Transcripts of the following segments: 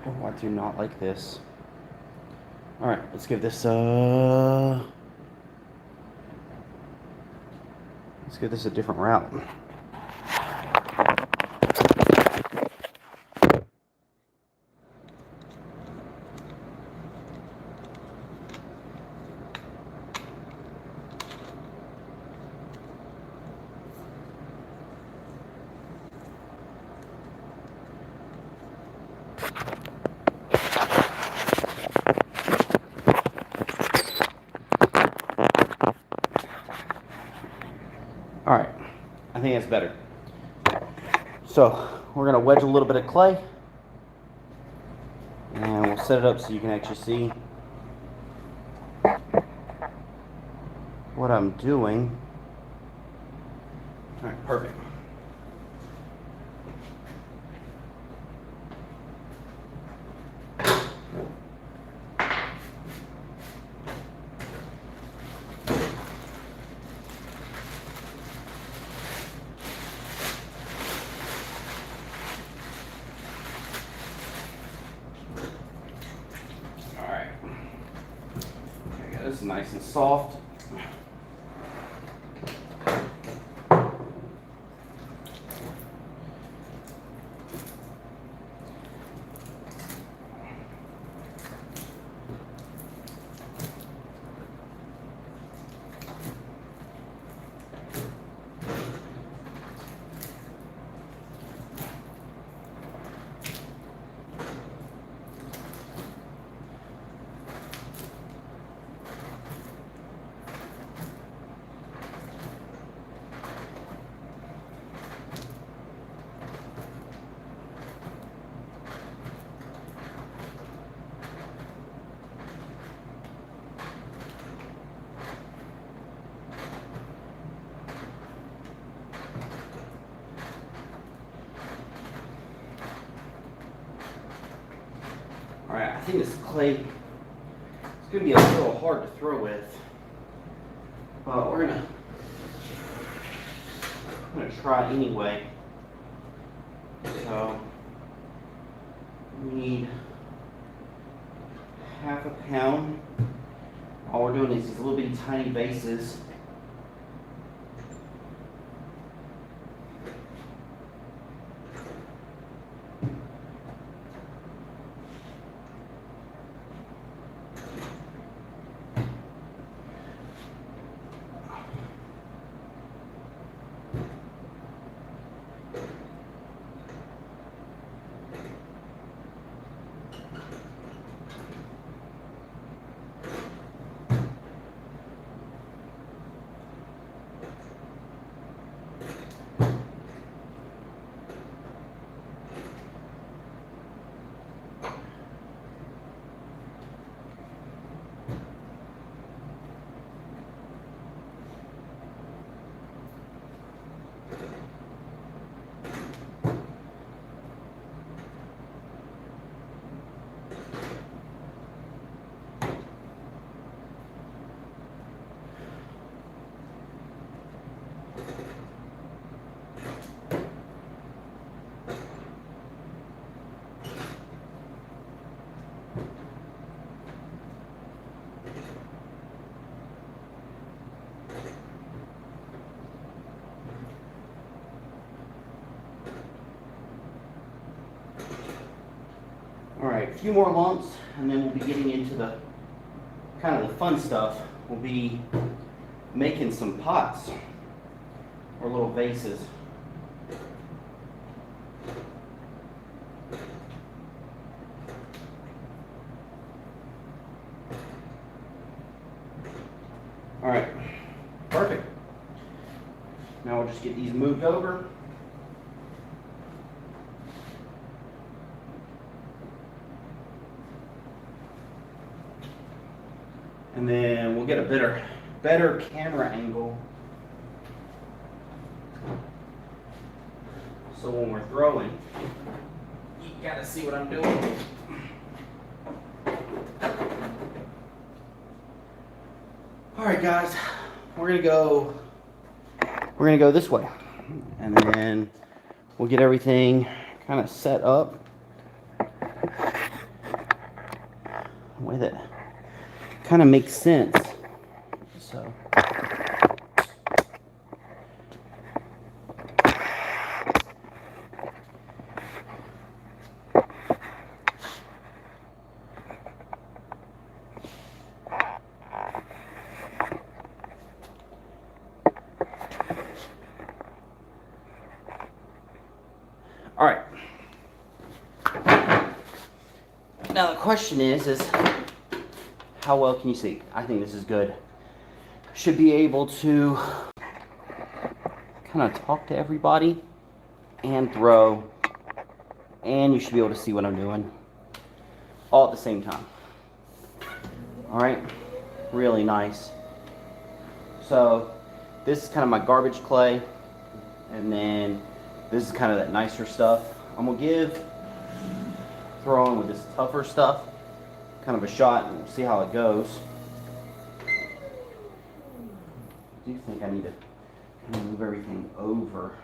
Oh, I do not like this. Alright, let's give this a different route. Alright, I think that's better. So, we're going to wedge a little bit of clay. And we'll set it up so you can actually see what I'm doing. Alright, perfect. Alright. This is nice and soft. Alright, I think this clay is going to be a little hard to throw with, but I'm going to try anyway. So, we need half a pound. All we're doing is these little bitty tiny vases. Alright, a few more lumps, and then we'll be getting into the kind of the fun stuff. We'll be making some pots or little vases. Alright, perfect. Now we'll just get these moved over. And then we'll get a better camera angle. So when we're throwing, you gotta see what I'm doing. Alright guys, we're gonna go this way. And then we'll get everything kind of set up. way that kind of makes sense. So. All right. Now the question is how well can you see? I think this is good. Should be able to kind of talk to everybody and throw, and you should be able to see what I'm doing all at the same time. All right, really nice. So this is kind of my garbage clay, and then this is kind of that nicer stuff. I'm gonna throw in with this tougher stuff kind of a shot and see how it goes. I do think I need to move everything over.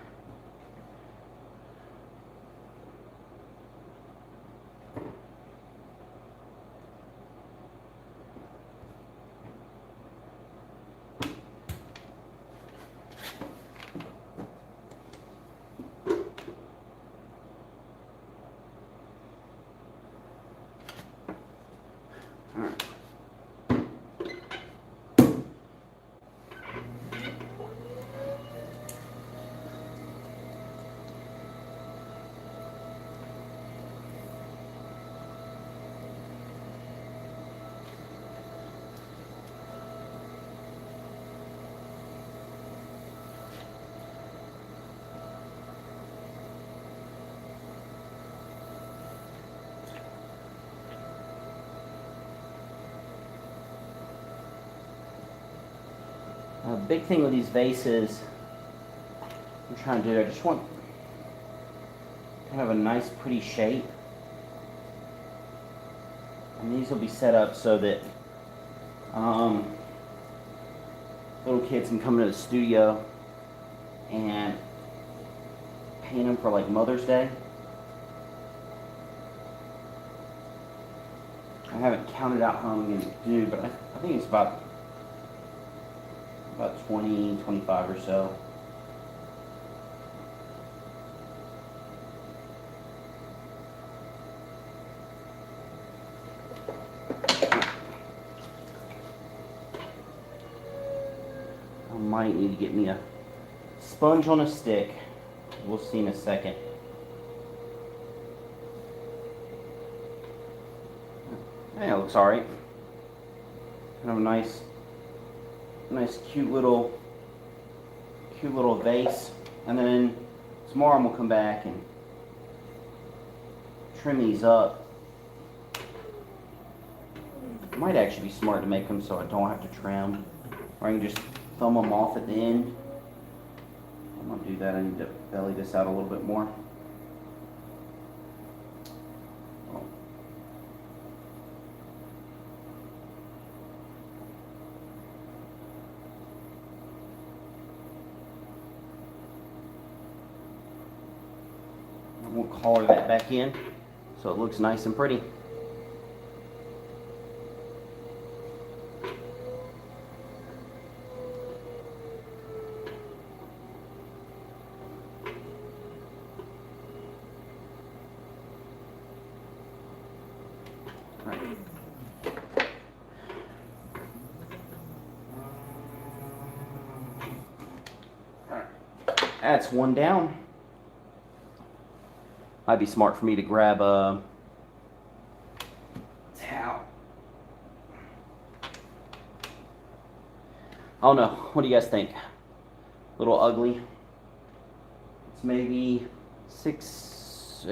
A big thing with these vases, I'm trying to do, I just want kind of a nice pretty shape. And these will be set up so that little kids can come into the studio and paint them for like Mother's Day. I haven't counted out how I'm going to do, but I think it's about 20, 25 or so. I might need to get me a sponge on a stick. We'll see in a second. Yeah, it looks alright. Kind of a nice cute little vase. And then tomorrow I'm gonna come back and trim these up. It might actually be smart to make them so I don't have to trim, or I can just thumb them off at the end. I'm gonna do that. I need to belly this out a little bit more. We'll color that back in so it looks nice and pretty. All right. That's one down. Might be smart for me to grab a towel. I don't know. What do you guys think? A little ugly. It's maybe not 6,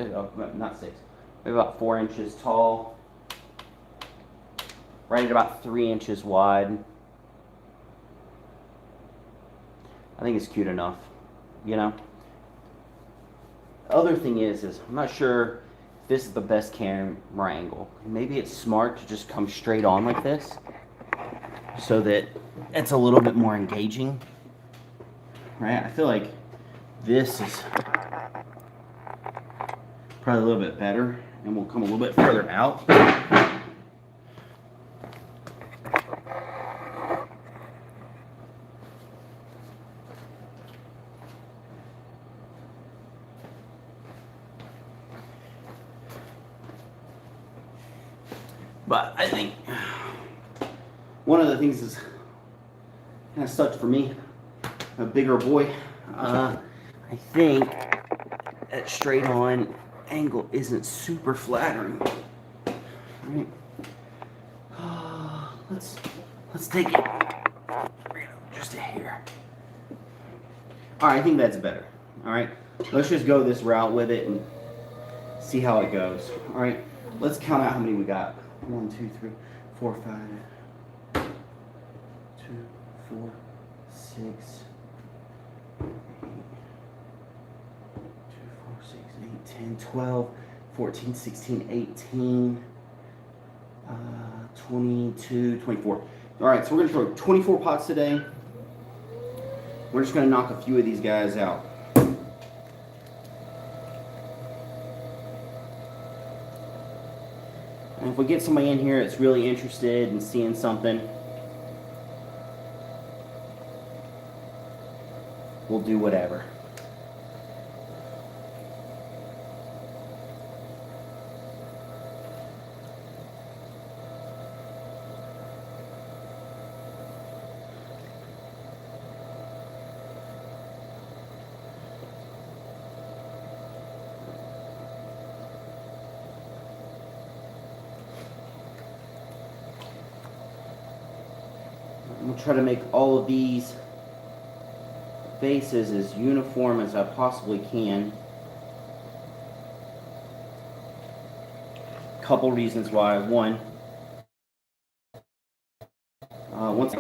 maybe about 4 inches tall. Right at about 3 inches wide. I think it's cute enough, you know? Other thing is I'm not sure if this is the best camera angle. Maybe it's smart to just come straight on like this so that it's a little bit more engaging, right? I feel like this is probably a little bit better, and we'll come a little bit further out. But I think one of the things is kind of sucked for me, a bigger boy. I think that straight on angle isn't super flattering. All right. Let's take it just a hair. All right, I think that's better. All right, let's just go this route with it and see how it goes. All right, let's count out how many we got. 1, 2, 3, 4, 5, 2, 4, 6, 8, 10, 12, 14, 16, 18, 22, 24. All right, so we're going to throw 24 pots today. We're just going to knock a few of these guys out. And if we get somebody in here that's really interested in seeing something, we'll do whatever. I'm going to try to make all of these vases as uniform as I possibly can. Couple reasons why. One, once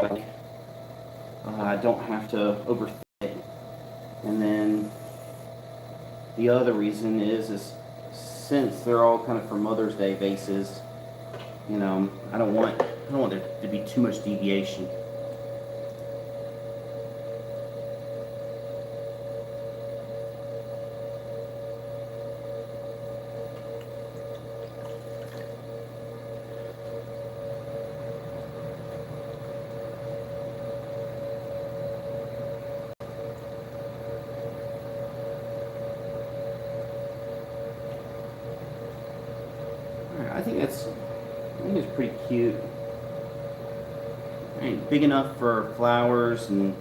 I don't have to overthink it. And then the other reason is since they're all kind of for Mother's Day vases, you know, I don't want there to be too much deviation. I think it's pretty cute. Ain't big enough for flowers, and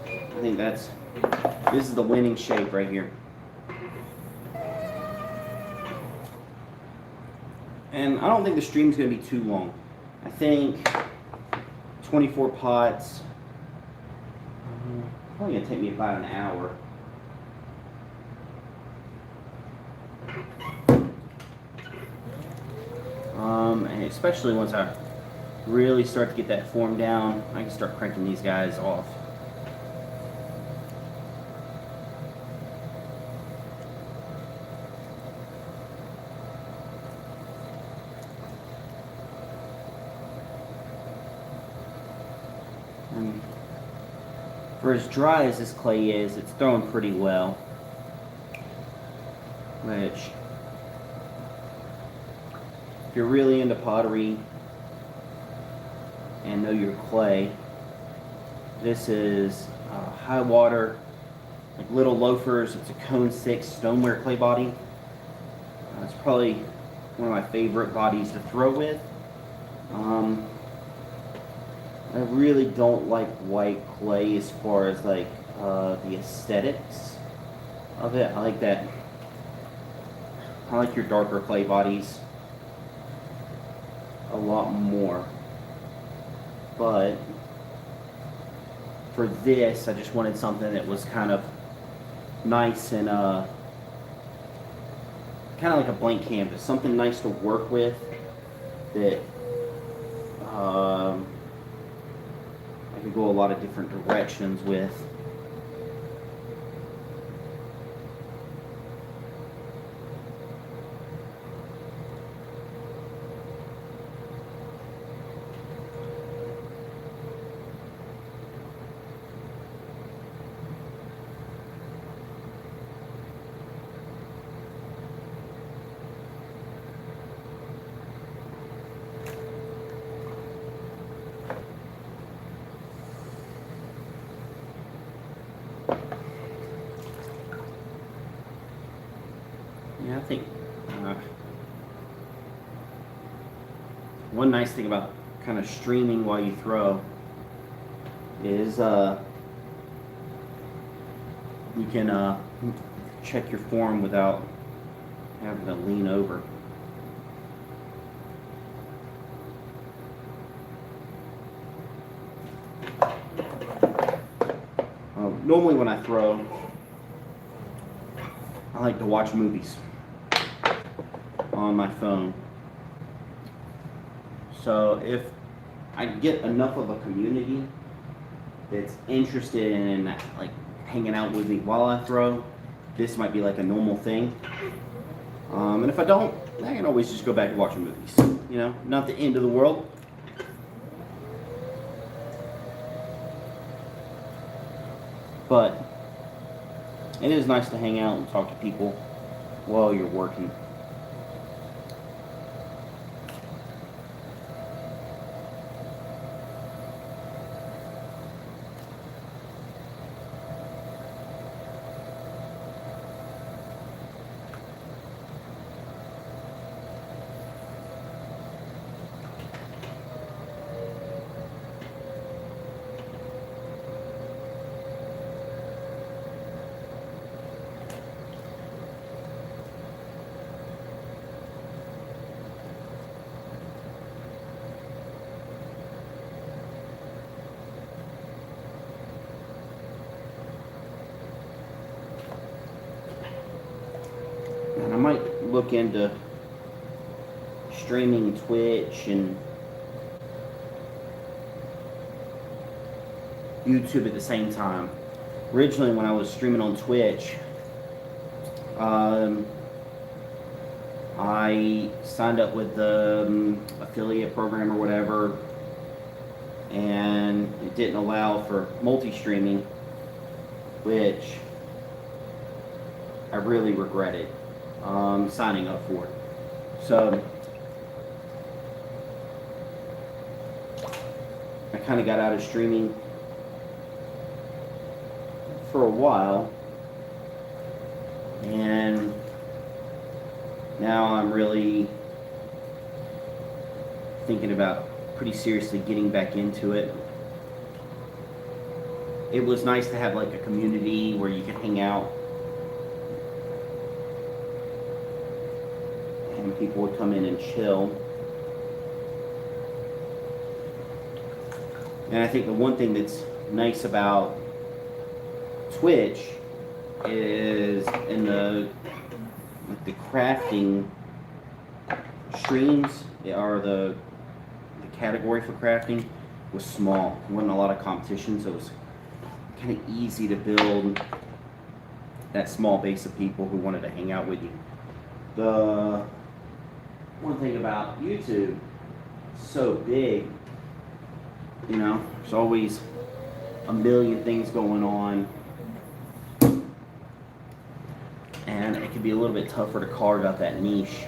I think this is the winning shape right here. And I don't think the stream's going to be too long. I think 24 pots, probably going to take me about an hour. And especially once I really start to get that form down, I can start cranking these guys off. And for as dry as this clay is, it's throwing pretty well, which, if you're really into pottery and know your clay, this is high water, like little loafers. It's a cone 6 stoneware clay body. It's probably one of my favorite bodies to throw with. I really don't like white clay as far as like the aesthetics of it. I like that. I like your darker clay bodies a lot more, but for this I just wanted something that was kind of nice and kind of like a blank canvas, something nice to work with that I could go a lot of different directions with. Yeah, I think one nice thing about kind of streaming while you throw is you can check your form without having to lean over. Normally when I throw, I like to watch movies on my phone. So if I get enough of a community that's interested in like hanging out with me while I throw, this might be like a normal thing. And if I don't, I can always just go back and watch movies. You know, not the end of the world. But it is nice to hang out and talk to people while you're working. And I might look into streaming Twitch and YouTube at the same time. Originally, when I was streaming on Twitch, I signed up with the affiliate program or whatever, and it didn't allow for multi-streaming, which I really regretted signing up for it. So I kind of got out of streaming for a while, and now I'm really thinking about pretty seriously getting back into it. It was nice to have like a community where you could hang out and people would come in and chill. And I think the one thing that's nice about Twitch is in the crafting streams, or the category for crafting was small. There wasn't a lot of competition, so it was kind of easy to build that small base of people who wanted to hang out with you. The one thing about YouTube, it's so big, you know, there's always a million things going on, and it can be a little bit tougher to carve out that niche,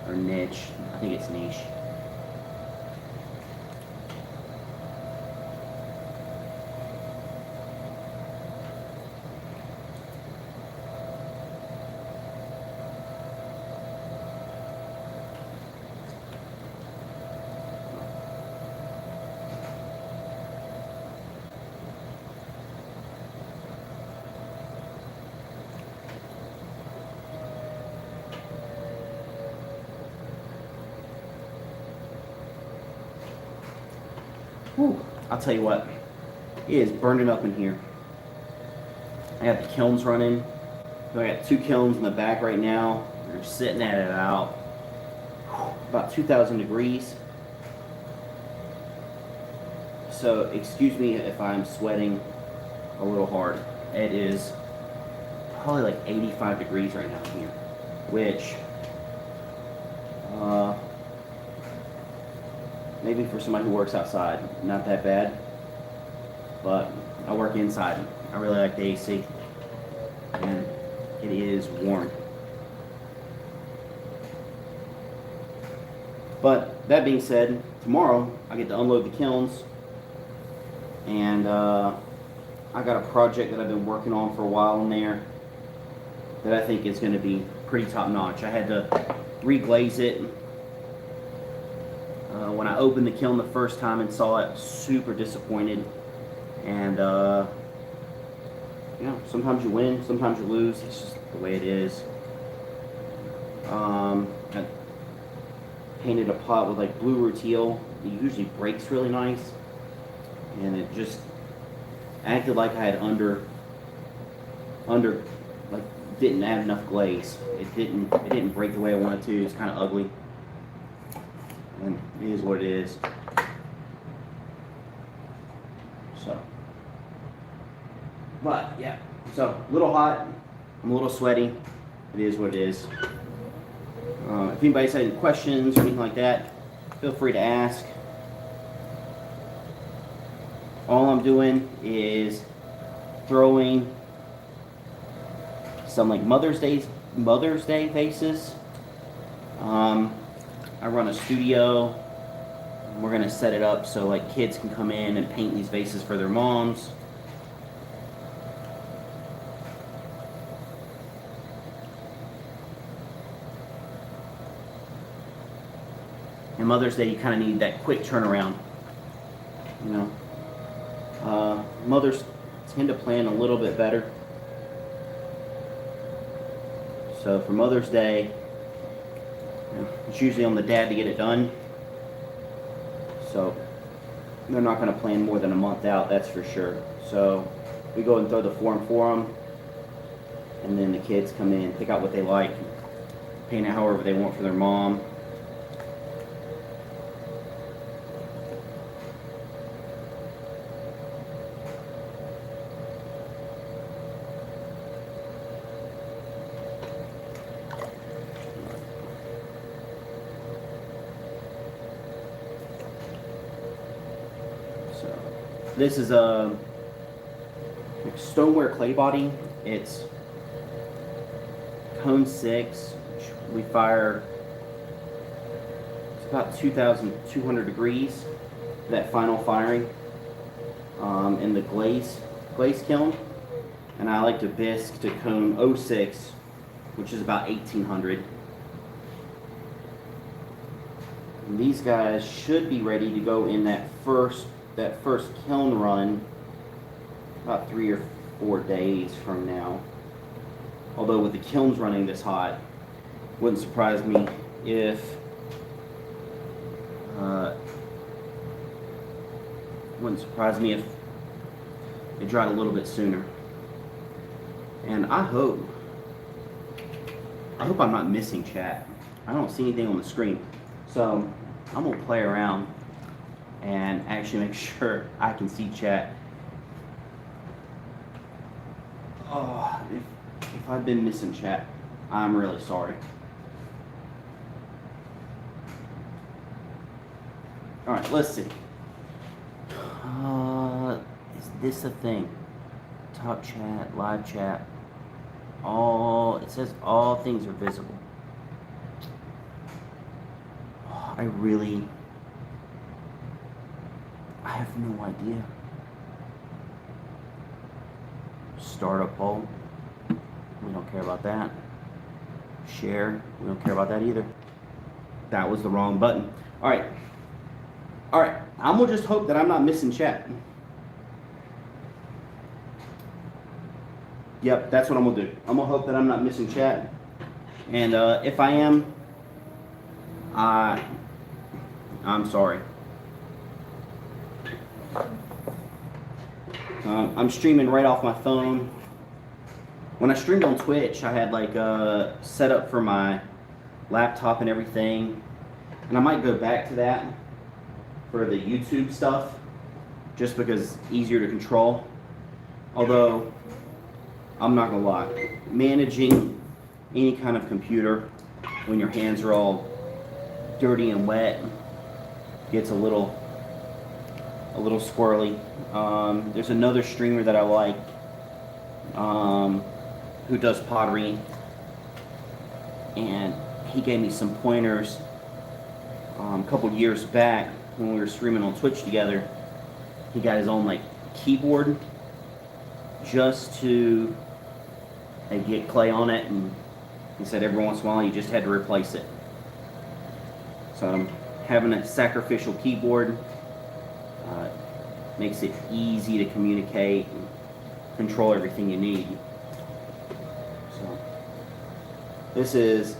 or niche, I think it's niche. Whew, I'll tell you what, it is burning up in here. I got the kilns running. So I got 2 kilns in the back right now. They're sitting at about 2,000 degrees. So excuse me if I'm sweating a little hard. It is probably like 85 degrees right now here, which maybe for somebody who works outside, not that bad. But I work inside. I really like the AC, and it is warm. But that being said, tomorrow I get to unload the kilns, and I got a project that I've been working on for a while in there that I think is going to be pretty top notch. I had to reglaze it When I opened the kiln the first time and saw it, super disappointed. And sometimes you win, sometimes you lose. It's just the way it is. I painted a pot with like blue rutile. It usually breaks really nice, and it just acted like I had under like didn't add enough glaze. It didn't break the way I wanted to. It's kind of ugly, and it is what it is. So, but yeah, so a little hot. I'm a little sweaty. It is what it is. If anybody's had any questions or anything like that, feel free to ask. All I'm doing is throwing some like Mother's Day vases. I run a studio. We're gonna set it up so like kids can come in and paint these vases for their moms. And Mother's Day, you kind of need that quick turnaround. Mothers tend to plan a little bit better. So for Mother's Day, it's usually on the dad to get it done. So they're not going to plan more than a month out, that's for sure. So we go and throw the form for them, and then the kids come in, pick out what they like, paint it however they want for their mom. This is a stoneware clay body. It's cone 6, which we fire. It's about 2,200 degrees. That final firing in the glaze kiln, and I like to bisque to cone 06, which is about 1,800. And these guys should be ready to go in that first kiln run about 3 or 4 days from now. Although with the kilns running this hot, wouldn't surprise me if it dried a little bit sooner. And I hope I'm not missing chat. I don't see anything on the screen, so I'm gonna play around and actually make sure I can see chat. Oh, if I've been missing chat, I'm really sorry. Alright, let's see. Is this a thing? Top chat, live chat. It says all things are visible. Oh, I have no idea. Start a poll. We don't care about that. Share. We don't care about that either. That was the wrong button. Alright. I'm going to just hope that I'm not missing chat. Yep, that's what I'm going to do. I'm going to hope that I'm not missing chat. And if I am, I'm sorry. I'm streaming right off my phone. When I streamed on Twitch, I had like set up for my laptop and everything, and I might go back to that for the YouTube stuff, just because it's easier to control. Although, I'm not gonna lie, managing any kind of computer when your hands are all dirty and wet gets a little squirrely. There's another streamer that I like who does pottery, and he gave me some pointers a couple years back when we were streaming on Twitch together. He got his own like keyboard just to get clay on it, and he said every once in a while you just had to replace it. So I'm having a sacrificial keyboard makes it easy to communicate and control everything you need. So this is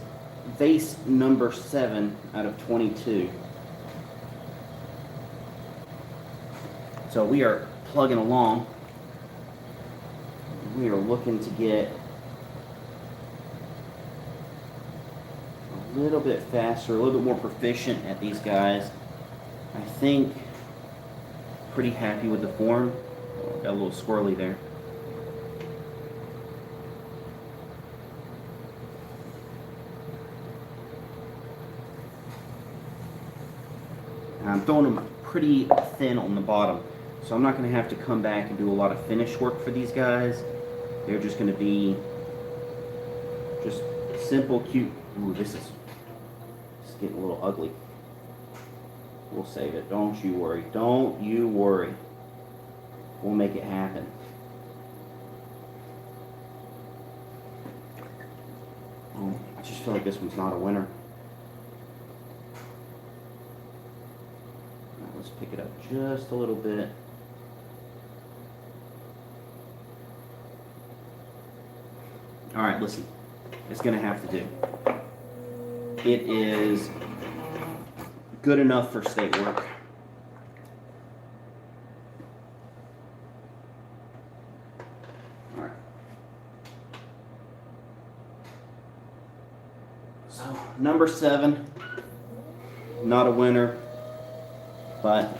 vase number 7 out of 22. So we are plugging along. We are looking to get a little bit faster, a little bit more proficient at these guys. I think pretty happy with the form. Oh, got a little squirrely there. I'm throwing them pretty thin on the bottom, so I'm not going to have to come back and do a lot of finish work for these guys. They're just going to be just simple, cute. Ooh, this is getting a little ugly. We'll save it. Don't you worry. Don't you worry. We'll make it happen. Oh, I just feel like this one's not a winner. Right, let's pick it up just a little bit. All right, listen. It's going to have to do. It is good enough for state work. All right. So, number 7, not a winner, but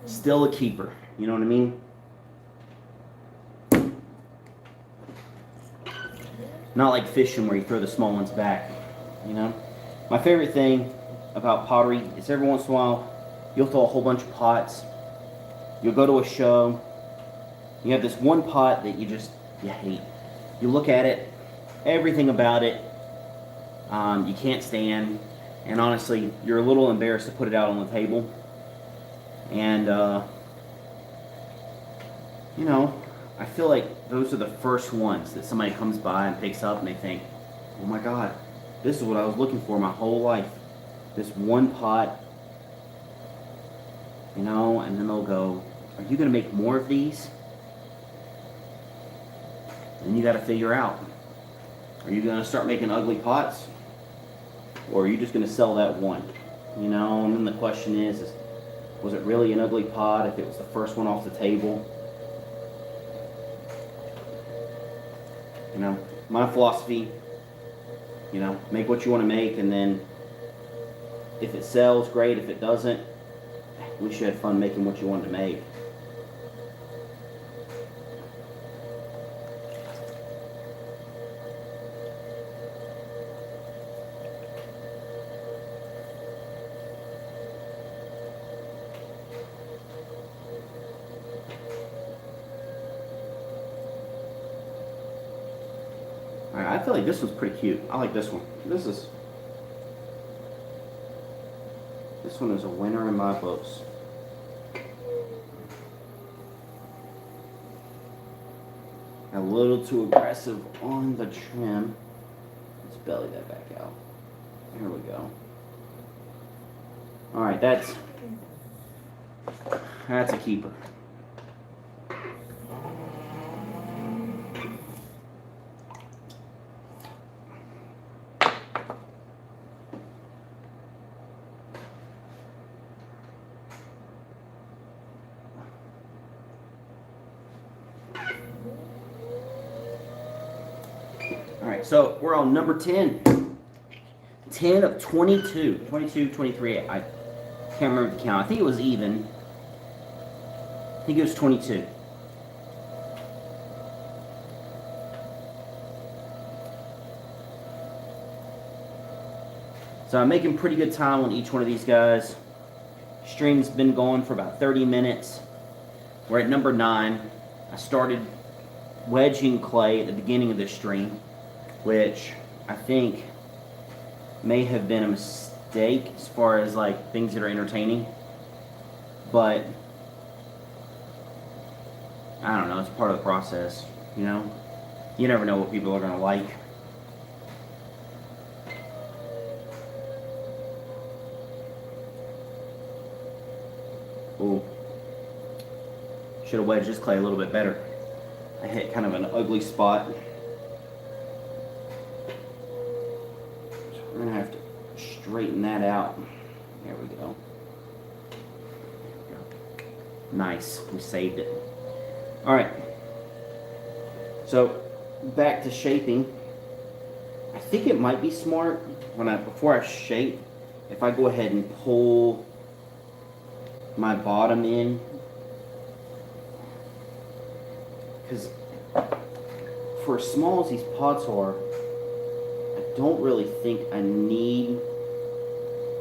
still a keeper. You know what I mean? Not like fishing where you throw the small ones back, you know? My favorite thing about pottery is every once in a while, you'll throw a whole bunch of pots. You'll go to a show. You have this one pot that you hate. You look at it, everything about it, you can't stand. And honestly, you're a little embarrassed to put it out on the table. And, you know, I feel like those are the first ones that somebody comes by and picks up and they think, oh my God, this is what I was looking for my whole life. This one pot, you know, and then they'll go, are you going to make more of these? And you got to figure out, are you going to start making ugly pots? Or are you just going to sell that one? You know, and then the question is was it really an ugly pot if it was the first one off the table? You know, my philosophy, you know, make what you want to make, and then if it sells, great. If it doesn't, we should have fun making what you wanted to make. Alright, I feel like this one's pretty cute. I like this one. This one is a winner in my books. A little too aggressive on the trim. Let's belly that back out. Here we go. Alright, that's a keeper. Alright, so we're on number 10. 10 of 22. 22, 23. I can't remember the count. I think it was even. I think it was 22. So I'm making pretty good time on each one of these guys. Stream's been going for about 30 minutes. We're at number 9. I started wedging clay at the beginning of this stream, which I think may have been a mistake as far as like things that are entertaining, but I don't know, it's part of the process, you know? You never know what people are going to like. Oh, should have wedged this clay a little bit better. I hit kind of an ugly spot. So we're gonna have to straighten that out. There we go. Nice, we saved it. All right, so back to shaping. I think it might be smart before I shape, if I go ahead and pull my bottom in, because for as small as these pots are, I don't really think I need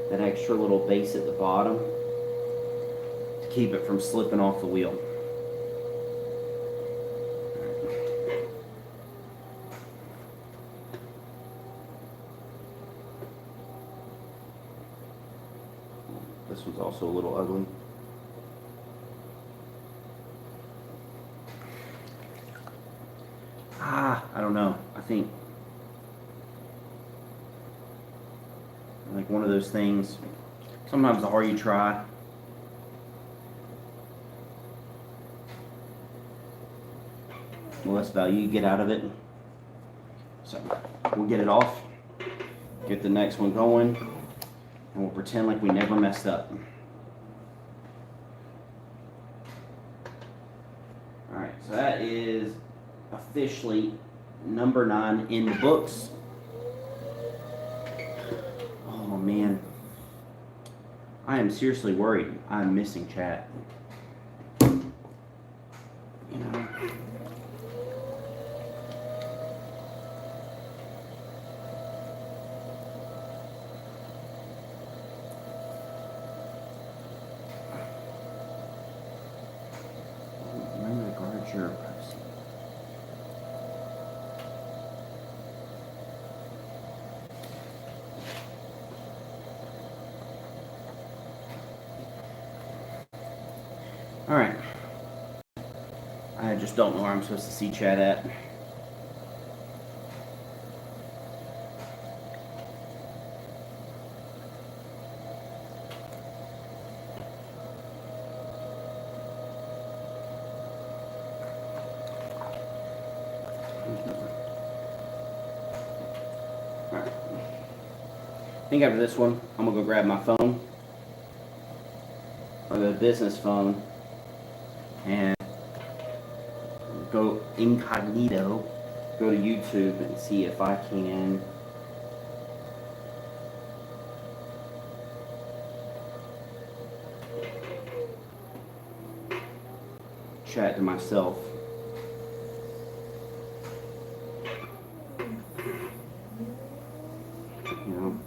that extra little base at the bottom to keep it from slipping off the wheel. This one's also a little ugly. I don't know. I think like one of those things, sometimes the harder you try, the less value you get out of it. So we'll get it off, get the next one going, and we'll pretend like we never messed up. Alright, so that is officially number 9 in the books. Oh man, I am seriously worried I'm missing chat. You know, remember to guard your privacy. All right. I just don't know where I'm supposed to see chat at. All right. I think after this one, I'm gonna go grab my phone, or the business phone, and go incognito, go to YouTube and see if I can chat to myself. You know,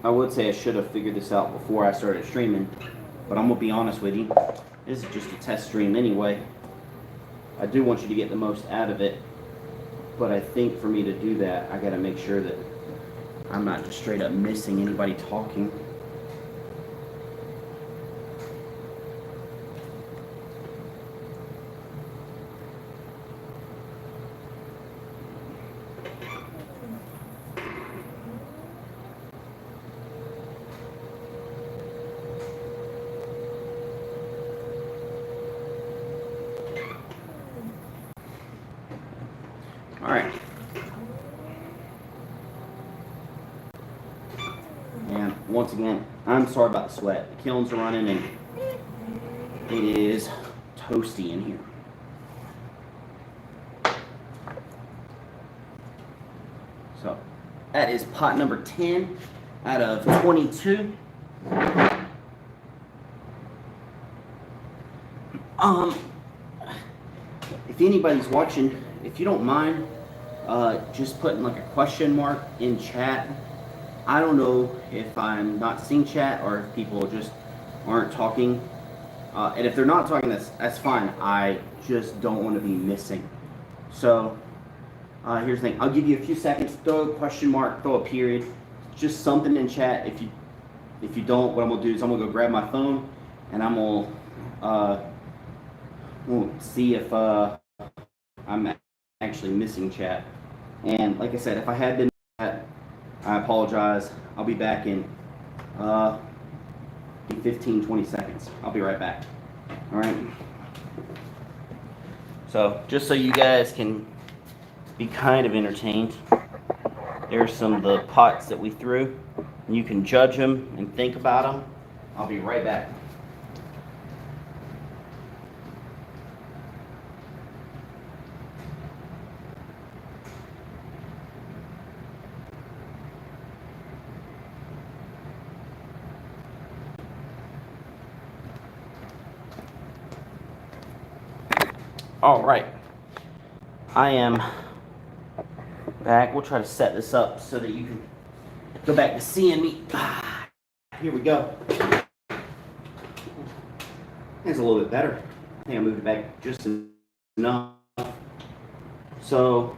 I would say I should have figured this out before I started streaming, but I'm gonna be honest with you, this is just a test stream anyway. I do want you to get the most out of it, but I think for me to do that, I gotta make sure that I'm not just straight up missing anybody talking. All right. And once again, I'm sorry about the sweat. The kilns are running and it is toasty in here. So that is pot number 10 out of 22. If anybody's watching, if you don't mind, just putting like a question mark in chat. I don't know if I'm not seeing chat or if people just aren't talking. And if they're not talking, that's fine. I just don't want to be missing. So here's the thing. I'll give you a few seconds. Throw a question mark, throw a period, just something in chat. If you don't, what I'm gonna do is I'm gonna go grab my phone and I'm gonna we'll see if I'm actually missing chat. And like I said, if I had been chat, I apologize. I'll be back in 15, 20 seconds. I'll be right back. All right. So just so you guys can be kind of entertained, there's some of the pots that we threw. You can judge them and think about them. I'll be right back. All right, I am back. We'll try to set this up so that you can go back to seeing me. Here we go. It's a little bit better. I think I moved it back just enough. So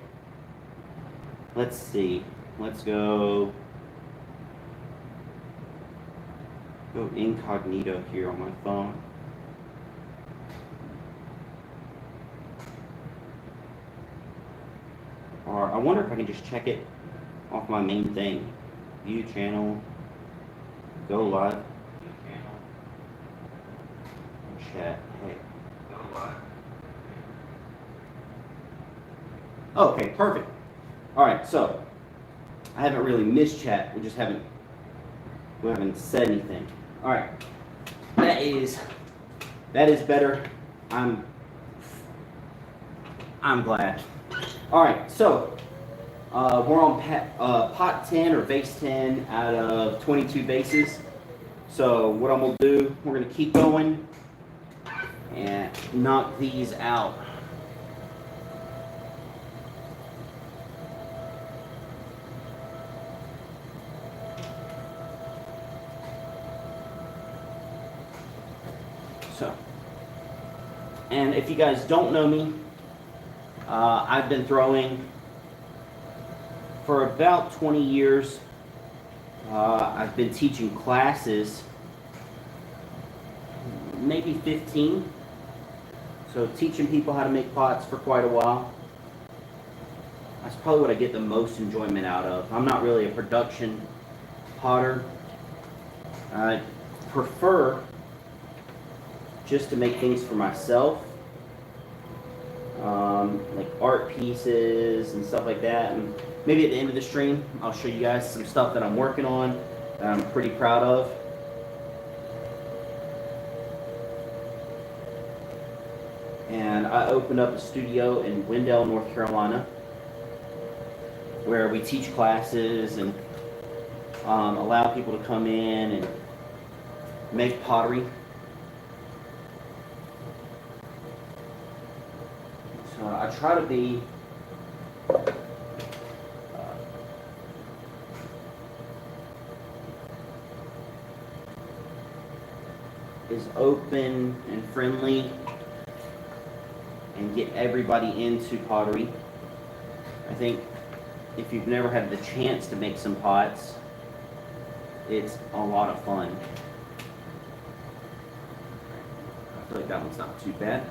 let's see. Let's go incognito here on my phone. Or I wonder if I can just check it off my main thing. View channel, go live. Chat. Hey. Go live. Okay, perfect. All right, so I haven't really missed chat. We haven't said anything. All right, that is better. I'm glad. All right, so we're on pot 10 or vase 10 out of 22 vases. So what I'm gonna do, we're gonna keep going and knock these out. So, and if you guys don't know me, I've been throwing for about 20 years. I've been teaching classes, maybe 15. So teaching people how to make pots for quite a while. That's probably what I get the most enjoyment out of. I'm not really a production potter. I prefer just to make things for myself. Like art pieces and stuff like that. And maybe at the end of the stream, I'll show you guys some stuff that I'm working on that I'm pretty proud of. And I opened up a studio in Wendell, North Carolina, where we teach classes and allow people to come in and make pottery. So I try to be as open and friendly and get everybody into pottery. I think if you've never had the chance to make some pots, it's a lot of fun. I feel like that one's not too bad.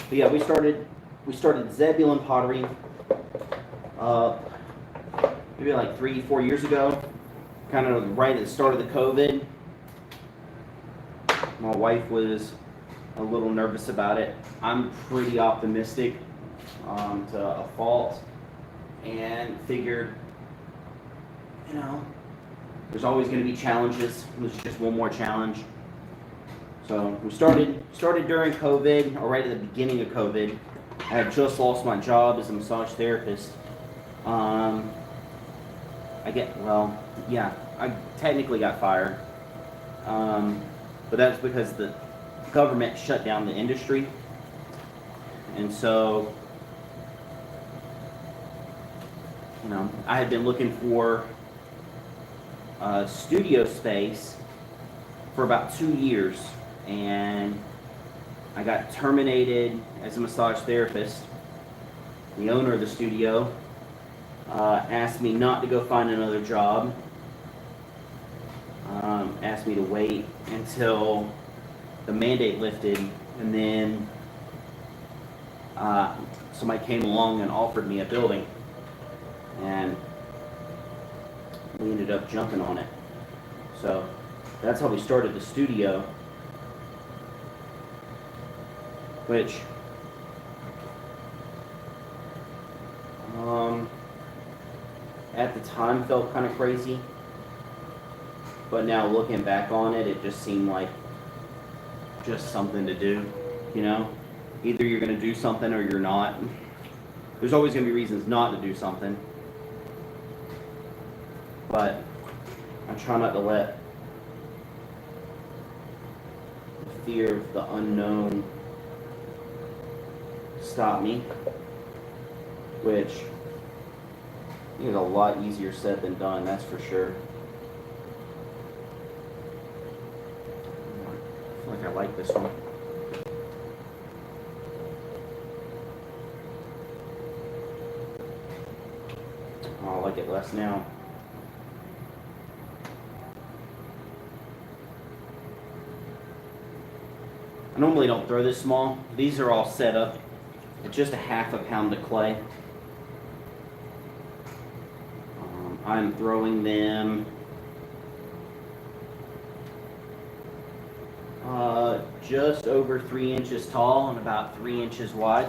But yeah, we started Zebulon Pottery maybe like 3-4 years ago, kind of right at the start of the COVID. My wife was a little nervous about it. I'm pretty optimistic to a fault, and figured, you know, there's always going to be challenges. There's just one more challenge. So we started during COVID, or right at the beginning of COVID. I had just lost my job as a massage therapist. I technically got fired, but that's because the government shut down the industry, and so, you know, I had been looking for a studio space for about 2 years. And I got terminated as a massage therapist. The owner of the studio asked me not to go find another job. Asked me to wait until the mandate lifted, and then somebody came along and offered me a building, and we ended up jumping on it. So that's how we started the studio, which at the time felt kind of crazy, but now looking back on it, it just seemed like just something to do, you know? Either you're going to do something or you're not. There's always going to be reasons not to do something, but I try not to let the fear of the unknown stop me, which is a lot easier said than done, that's for sure. I feel like I like this one. Oh, I like it less now. I normally don't throw this small. These are all set up at just a half a pound of clay. I'm throwing them just over 3 inches tall and about 3 inches wide.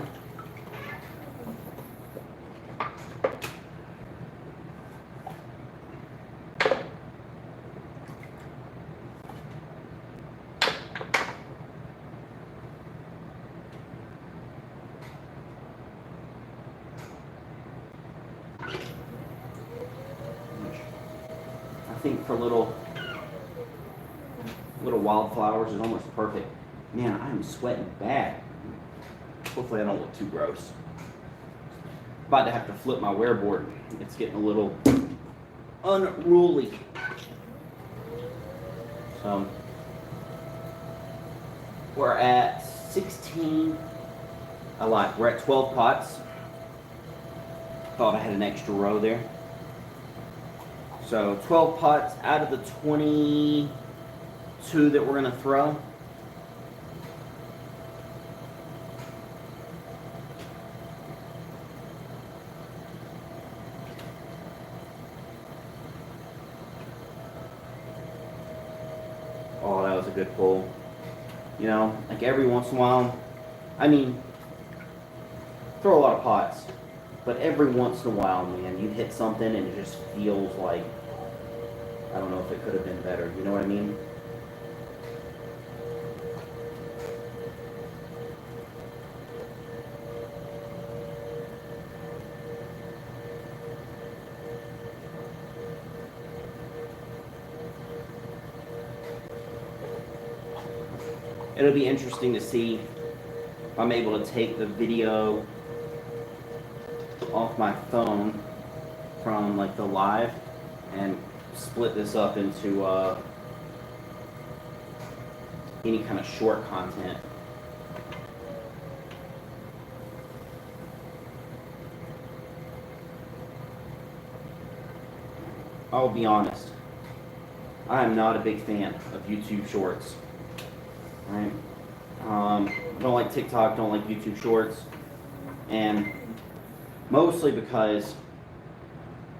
I think for little wildflowers is almost perfect. Man, I am sweating bad. Hopefully I don't look too gross. About to have to flip my wearboard. It's getting a little unruly. So we're at 16. I lied. We're at 12 pots. Thought I had an extra row there. So 12 pots out of the 22 that we're going to throw. Oh, that was a good pull. You know, like every once in a while, I mean, throw a lot of pots, but every once in a while, man, you hit something and it just feels like, I don't know if it could have been better. You know what I mean? It'll be interesting to see if I'm able to take the video off my phone from like the live and split this up into any kind of short content. I'll be honest, I am not a big fan of YouTube Shorts. Right? I don't like TikTok, don't like YouTube Shorts, and mostly because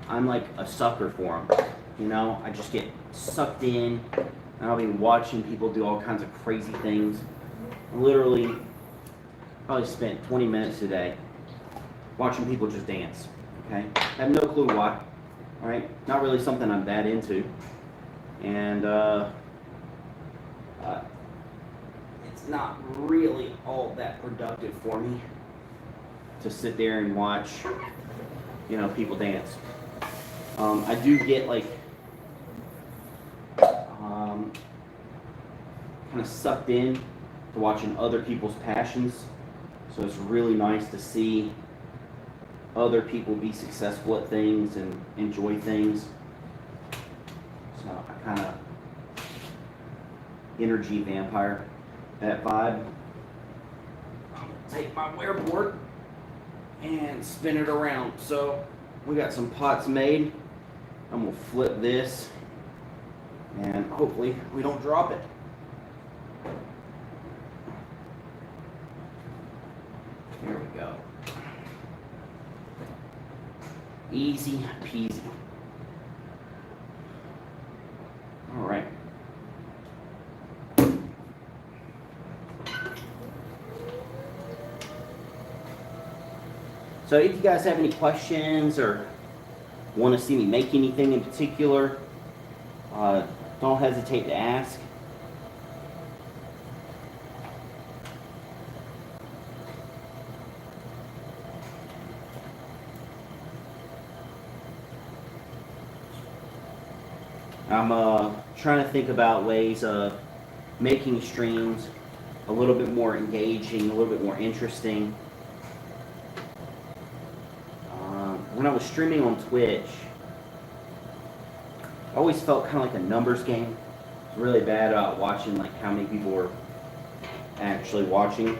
I'm like a sucker for them. You know, I just get sucked in, and I'll be watching people do all kinds of crazy things. Literally, probably spent 20 minutes a day watching people just dance. Okay, I have no clue why. All right, not really something I'm that into, and it's not really all that productive for me to sit there and watch, you know, people dance. I do get like kind of sucked in to watching other people's passions, so it's really nice to see other people be successful at things and enjoy things. So I kind of energy vampire that vibe. I'll take my wearboard and spin it around. So we got some pots made. I'm gonna flip this and hopefully we don't drop it. Here we go. Easy peasy. All right. So if you guys have any questions or want to see me make anything in particular, don't hesitate to ask. I'm trying to think about ways of making streams a little bit more engaging, a little bit more interesting. When I was streaming on Twitch, I always felt kind of like a numbers game. It's really bad about watching like how many people were actually watching.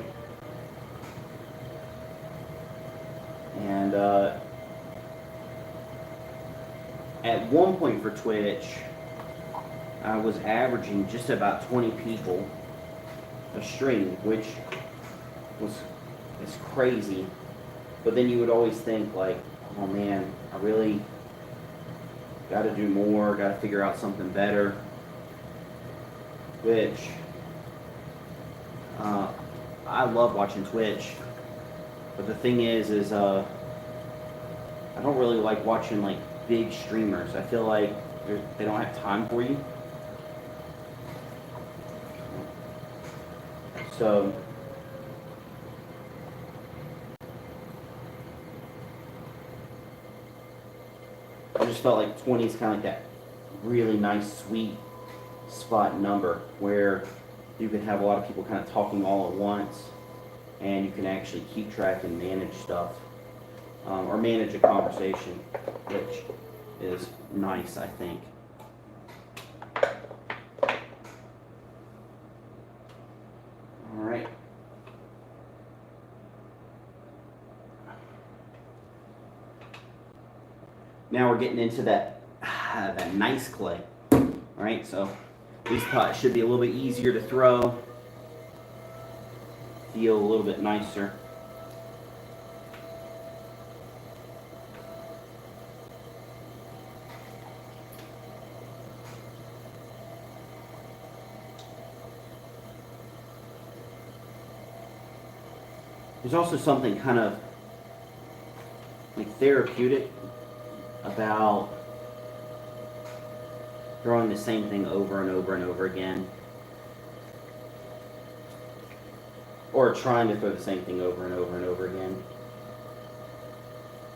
And at one point for Twitch, I was averaging just about 20 people a stream, which is crazy. But then you would always think like, oh man, I really got to do more, got to figure out something better. Which I love watching Twitch, but the thing is I don't really like watching like big streamers. I feel like they don't have time for you. So I just felt like 20 is kind of like that really nice, sweet spot number where you can have a lot of people kind of talking all at once, and you can actually keep track and manage stuff, or manage a conversation, which is nice, I think. All right. Now we're getting into that nice clay. All right, so these pots should be a little bit easier to throw, feel a little bit nicer. There's also something kind of like therapeutic about throwing the same thing over and over and over again, or trying to throw the same thing over and over and over again.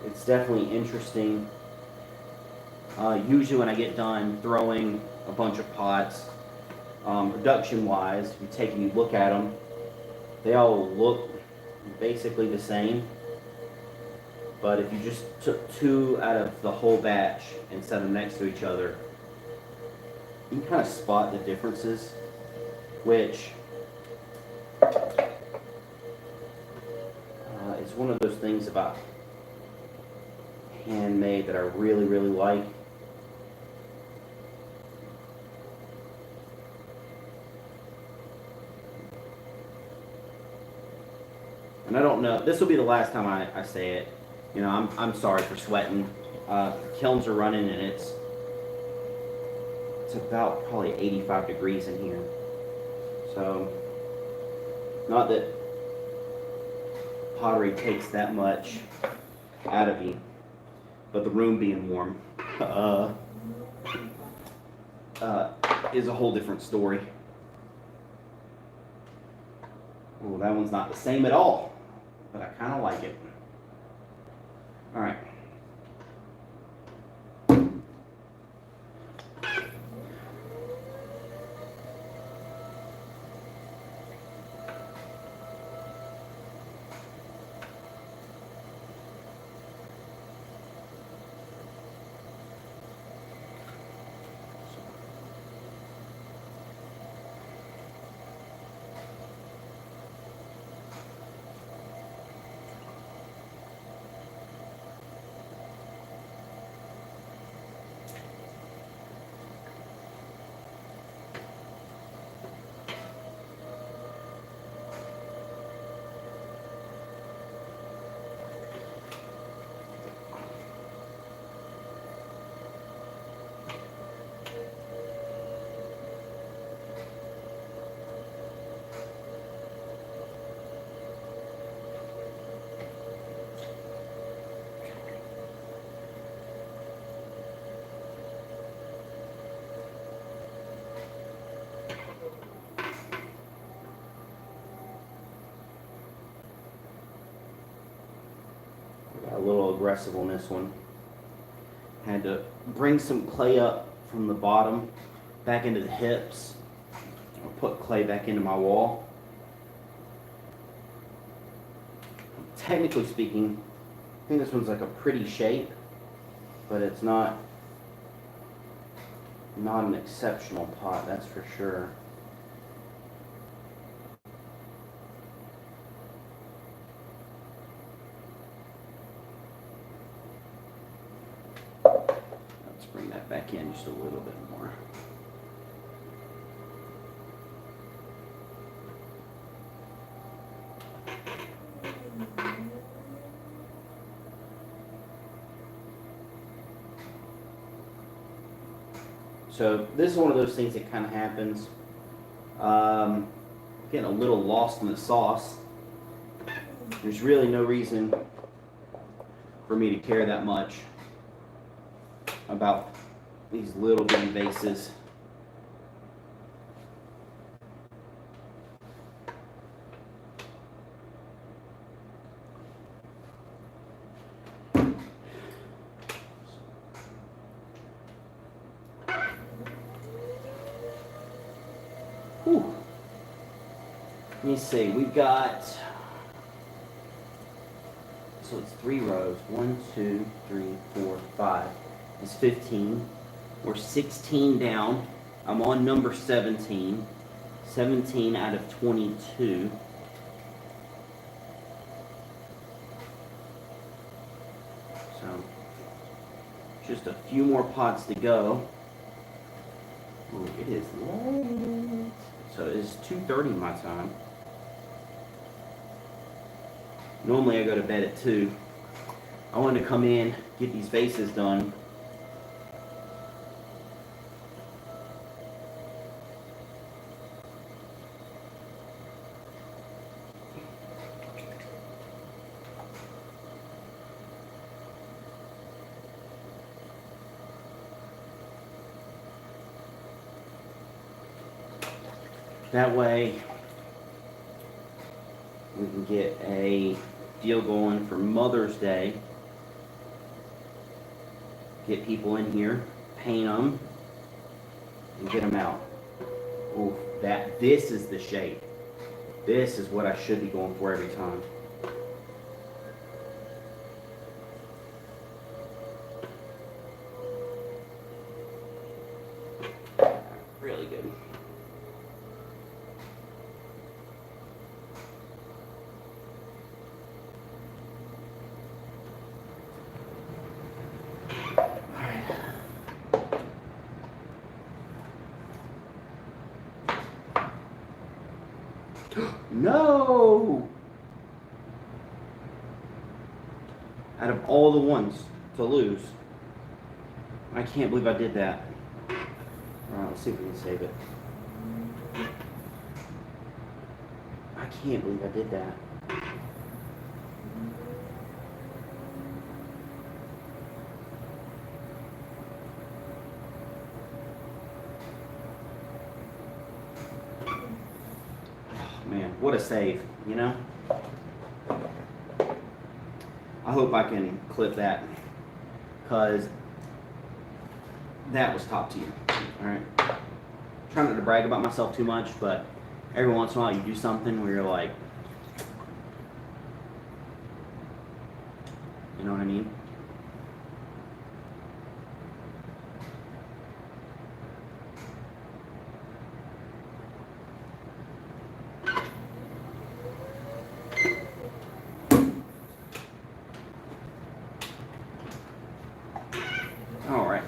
It's definitely interesting. Usually when I get done throwing a bunch of pots, production wise, you take and you look at them, they all look basically the same. But if you just took two out of the whole batch and set them next to each other, you can kind of spot the differences, which is one of those things about handmade that I really, really like. And I don't know, this will be the last time I say it. You know, I'm sorry for sweating. Kilns are running and it's about probably 85 degrees in here. So, not that pottery takes that much out of you, but the room being warm is a whole different story. Oh, that one's not the same at all, but I kind of like it. All right. little aggressive on this one. Had to bring some clay up from the bottom back into the hips. I'll put clay back into my wall. Technically speaking, I think this one's like a pretty shape, but it's not an exceptional pot, that's for sure. Let's bring that back in just a little bit more. So this is one of those things that kind of happens. Getting a little lost in the sauce. There's really no reason for me to care that much about these little bitty vases. Whew. Let me see, we've got, so it's 3 rows, 1, 2, 3, 4, 5, it's 15, we're 16 down, I'm on number 17, 17 out of 22, so just a few more pots to go. Ooh, it is late. So it's 2:30 my time. Normally I go to bed at 2. I wanted to come in, get these vases done. That way we can get a deal going for Mother's Day. Get people in here, paint them, and get them out. Ooh, this is the shape. This is what I should be going for every time. Really good. No! Out of all the ones to lose, I can't believe I did that. Alright, let's see if we can save it. I can't believe I did that. Man, what a save, you know? I hope I can clip that, because that was top tier. Alright? Trying not to brag about myself too much, but every once in a while you do something where you're like, you know what I mean? All right.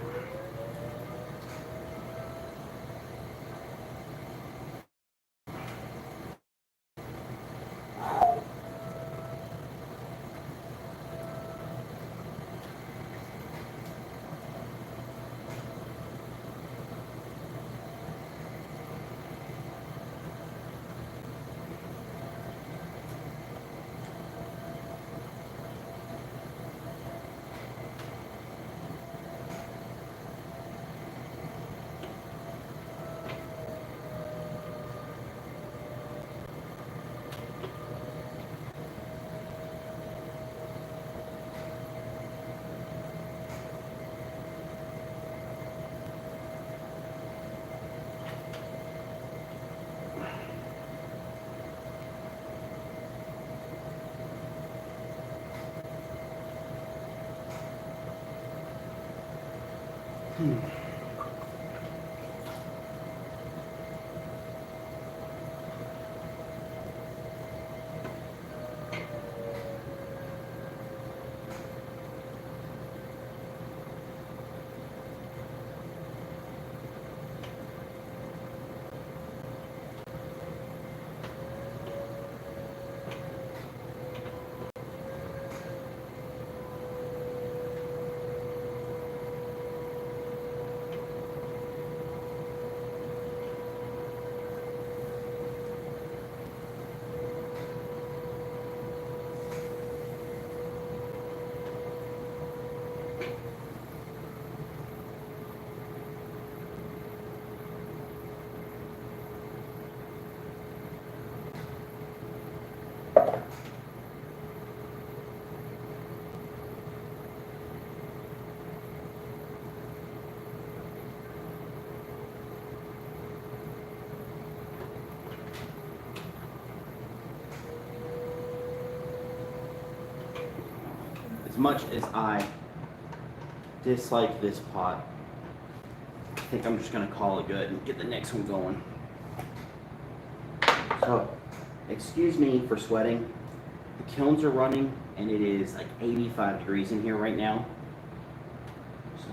As much as I dislike this pot, I think I'm just going to call it good and get the next one going. So, excuse me for sweating. The kilns are running and it is like 85 degrees in here right now. So,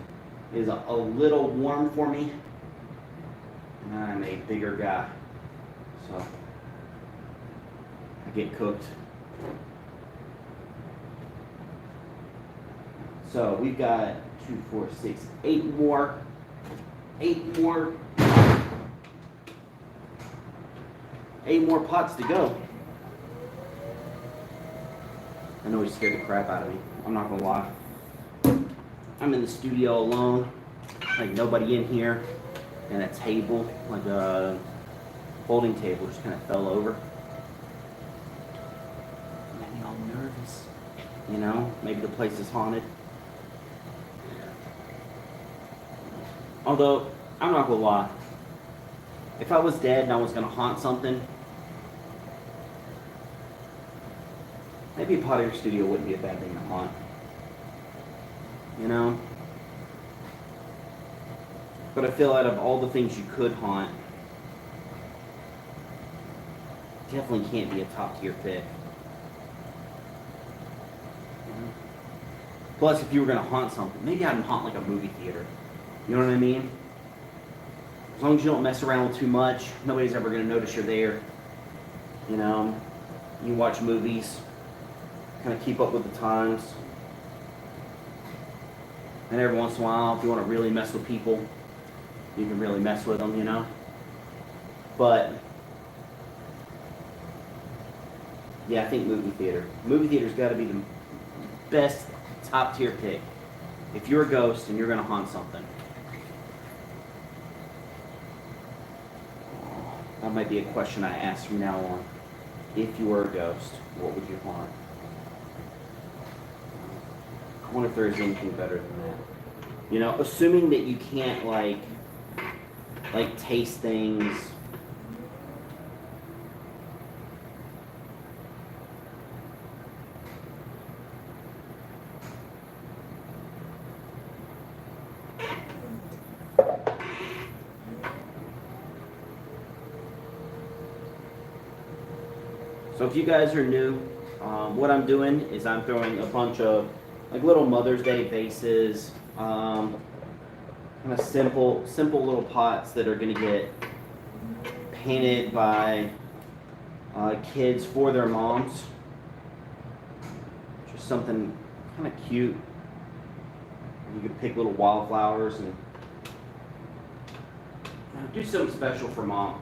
it is a little warm for me. And I'm a bigger guy. So, I get cooked. So we've got 2, 4, 6, 8 more. 8 more pots to go. I know he scared the crap out of me. I'm not gonna lie. I'm in the studio alone, like nobody in here, and a table, like a folding table, just kind of fell over. Maybe all nervous. You know, maybe the place is haunted. Although, I'm not gonna lie. If I was dead and I was gonna haunt something, maybe a pottery studio wouldn't be a bad thing to haunt. You know? But I feel out of all the things you could haunt, definitely can't be a top tier pick. Plus, if you were gonna haunt something, maybe I'd haunt like a movie theater. You know what I mean? As long as you don't mess around with too much, nobody's ever going to notice you're there. You know, you watch movies, kind of keep up with the times. And every once in a while, if you want to really mess with people, you can really mess with them, you know? But, yeah, I think movie theater. Movie theater's got to be the best top tier pick. If you're a ghost and you're going to haunt something. That might be a question I ask from now on. If you were a ghost, what would you haunt? I wonder if there is anything better than that. You know, assuming that you can't like taste things. So if you guys are new, what I'm doing is I'm throwing a bunch of like little Mother's Day vases, kind of simple little pots that are going to get painted by kids for their moms. Just something kind of cute. You could pick little wildflowers and do something special for mom.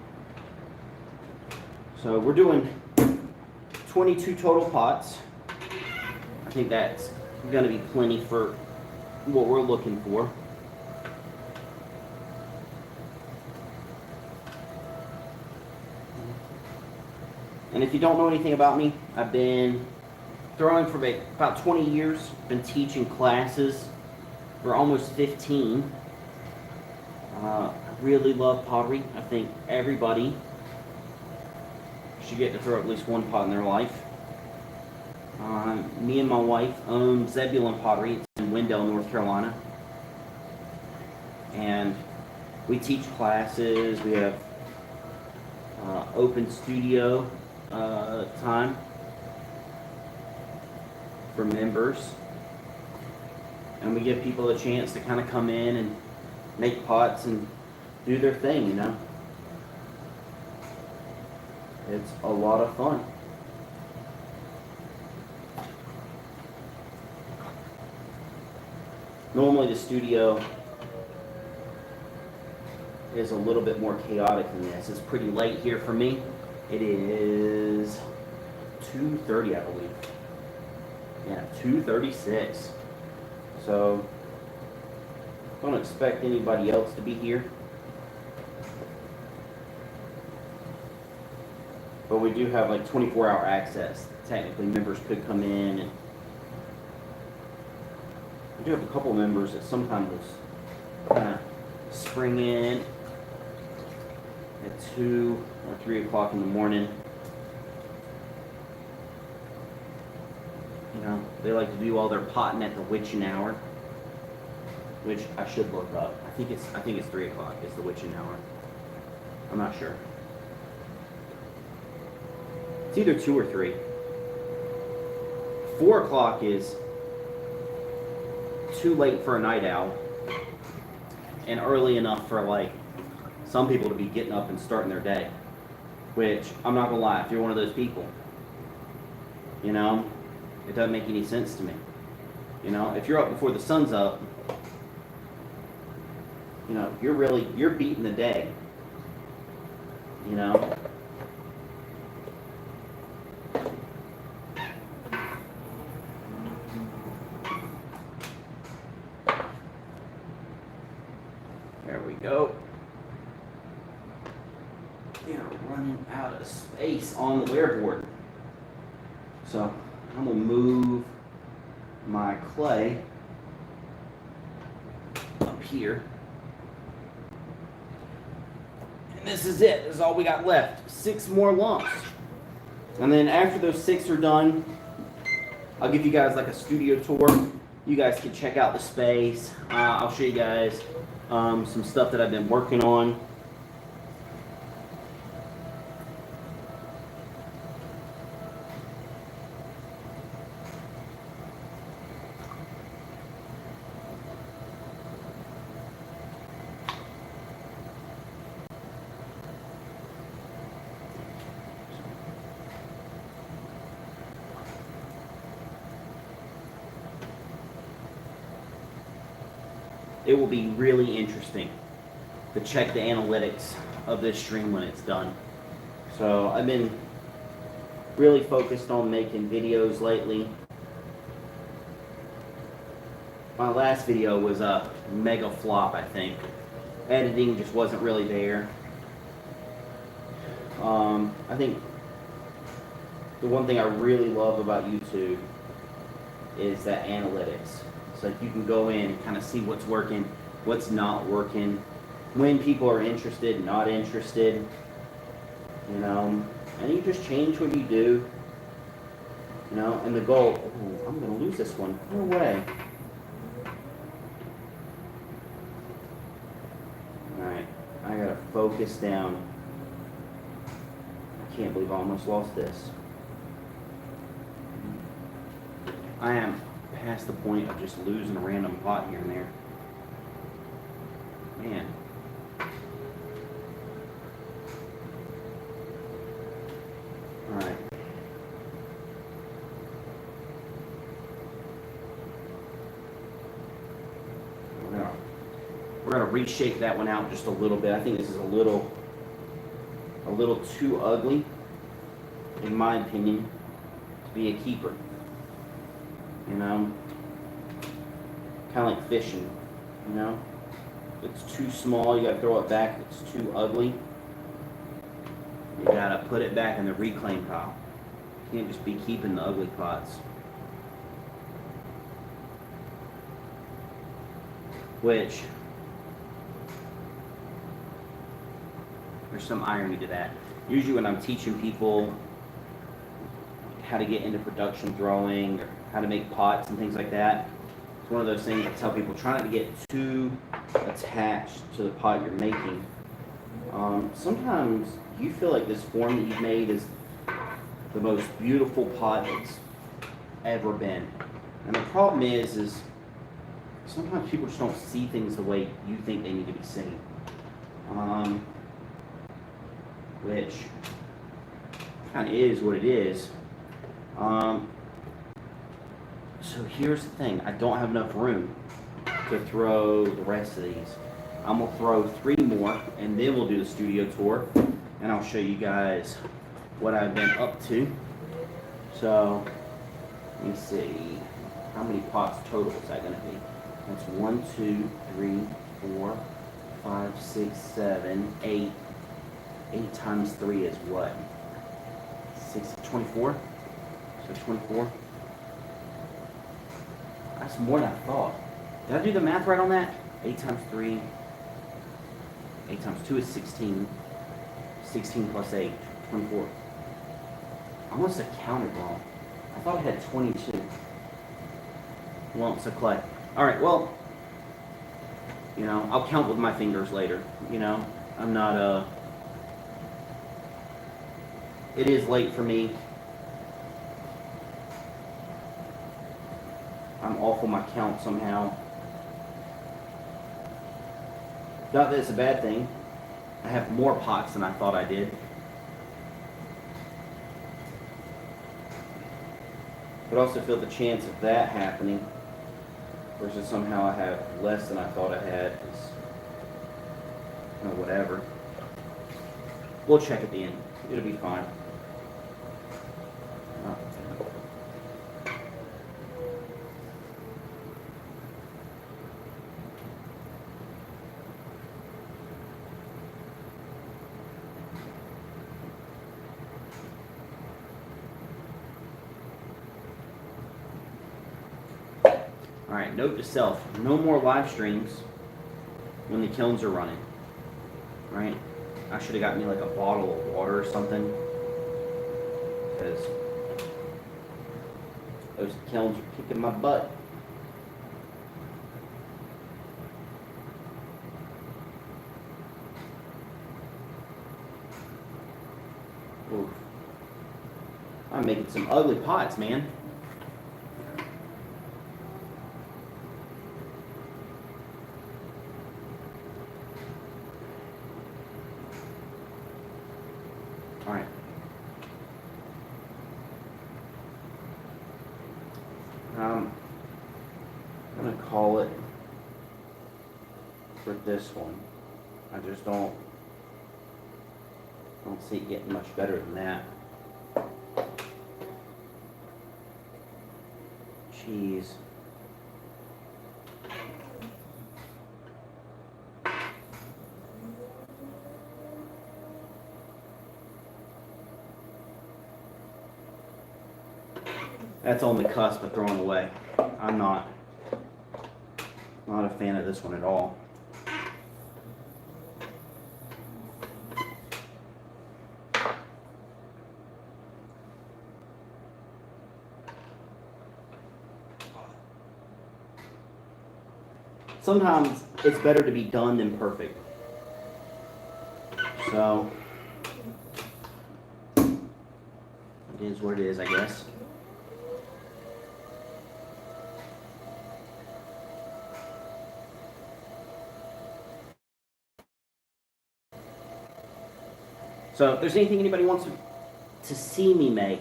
So we're doing 22 total pots. I think that's going to be plenty for what we're looking for. And if you don't know anything about me, I've been throwing for about 20 years. Been teaching classes for almost 15. I really love pottery. I think everybody should get to throw at least one pot in their life. Me and my wife own Zebulon Pottery. It's in Wendell, North Carolina. And we teach classes. We have open studio time for members. And we give people a chance to kind of come in and make pots and do their thing, you know. It's a lot of fun. Normally the studio is a little bit more chaotic than this. It's pretty late here for me. It is 2:30, I believe. Yeah, 2:36. So, don't expect anybody else to be here. But we do have like 24-hour access. Technically, members could come in, and we do have a couple members that sometimes kind of spring in at 2 or 3 o'clock in the morning. You know, they like to do all their potting at the witching hour, which I should look up. I think it's 3 o'clock is the witching hour. I'm not sure. It's either 2 or 3. 4 o'clock is too late for a night owl, and early enough for like some people to be getting up and starting their day. Which, I'm not gonna lie, if you're one of those people, you know, it doesn't make any sense to me. You know, if you're up before the sun's up, you know, you're beating the day. You know? There we go. We are running out of space on the wear board. So I'm gonna move my clay up here. And this is it. This is all we got left. 6 more lumps. And then after those 6 are done, I'll give you guys like a studio tour. You guys can check out the space. I'll show you guys some stuff that I've been working on. It will be really interesting to check the analytics of this stream when it's done. So I've been really focused on making videos lately. My last video was a mega flop, I think. Editing just wasn't really there. I think the one thing I really love about YouTube is that analytics. So you can go in and kind of see what's working, what's not working, when people are interested, not interested, you know, and you just change what you do, you know, and the goal, ooh, I'm going to lose this one, no way. Alright, I got to focus down. I can't believe I almost lost this. I am past the point of just losing a random pot here and there. Man. Alright. We're gonna reshape that one out just a little bit. I think this is a little too ugly, in my opinion, to be a keeper. You know, kind of like fishing, you know, it's too small, you gotta throw it back. It's too ugly, you gotta put it back in the reclaim pile. You can't just be keeping the ugly pots. Which, there's some irony to that. Usually when I'm teaching people how to get into production throwing, or how to make pots and things like that, It's one of those things I tell people, try not to get too attached to the pot you're making. Sometimes you feel like this form that you've made is the most beautiful pot it's ever been. And the problem is sometimes people just don't see things the way you think they need to be seen. Which kind of is what it is. So here's the thing, I don't have enough room to throw the rest of these. I'm gonna throw 3 more and then we'll do the studio tour and I'll show you guys what I've been up to. So let me see, how many pots total is that gonna be? That's 1, 2, 3, 4, 5, 6, 7, 8. 8 times 3 is what? 24? So 24? That's more than I thought. Did I do the math right on that? 8 times 3. 8 times 2 is 16. 16 plus 8, 24. I must have counted wrong. I thought I had 22 lumps of clay. Alright, well, you know, I'll count with my fingers later. You know, I'm not, it is late for me. I'm off on my count somehow. Not that it's a bad thing. I have more pots than I thought I did. But also feel the chance of that happening versus somehow I have less than I thought I had. You know, whatever. We'll check at the end. It'll be fine. Alright, note to self, no more live streams when the kilns are running. Right? I should have got me like a bottle of water or something. Because those kilns are kicking my butt. Oof. I'm making some ugly pots, man. Alright. I'm going to call it for this one. I just don't see it getting much better than that. Jeez. That's on the cusp of throwing away. I'm not a fan of this one at all. Sometimes it's better to be done than perfect. So, it is what it is, I guess. So if there's anything anybody wants to see me make,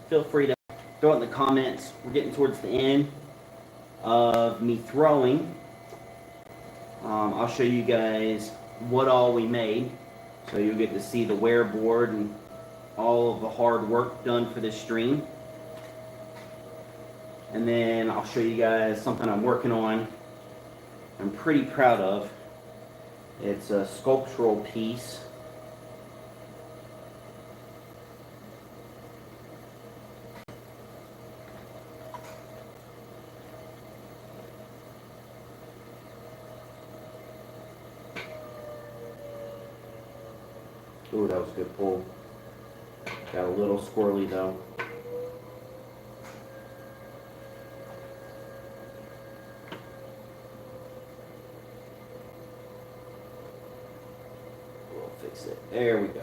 feel free to throw it in the comments. We're getting towards the end of me throwing. I'll show you guys what all we made. So you'll get to see the wear board and all of the hard work done for this stream. And then I'll show you guys something I'm working on. I'm pretty proud of. It's a sculptural piece. Ooh, that was a good pull. Got a little squirrely though. fix it. There we go.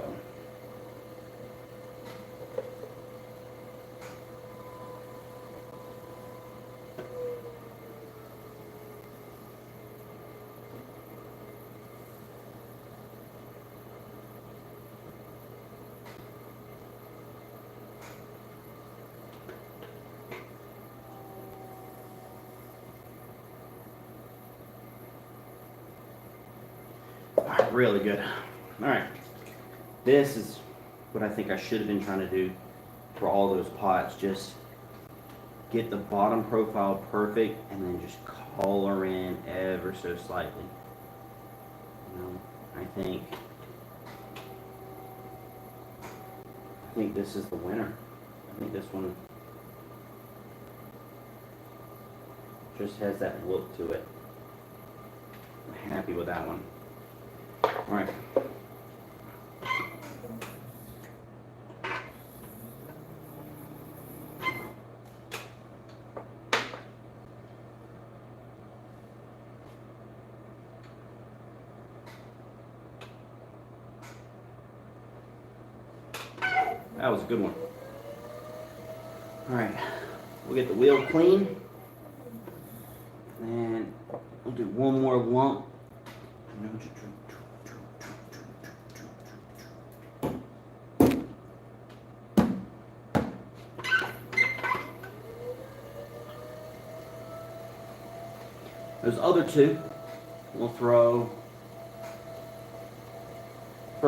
Alright, really good. Alright. This is what I think I should have been trying to do for all those pots. Just get the bottom profile perfect and then just color in ever so slightly. You know, I think this is the winner. I think this one just has that look to it. I'm happy with that one. All right. That was a good one. All right, we'll get the wheel clean, and we'll do one more lump. Those other two, we'll throw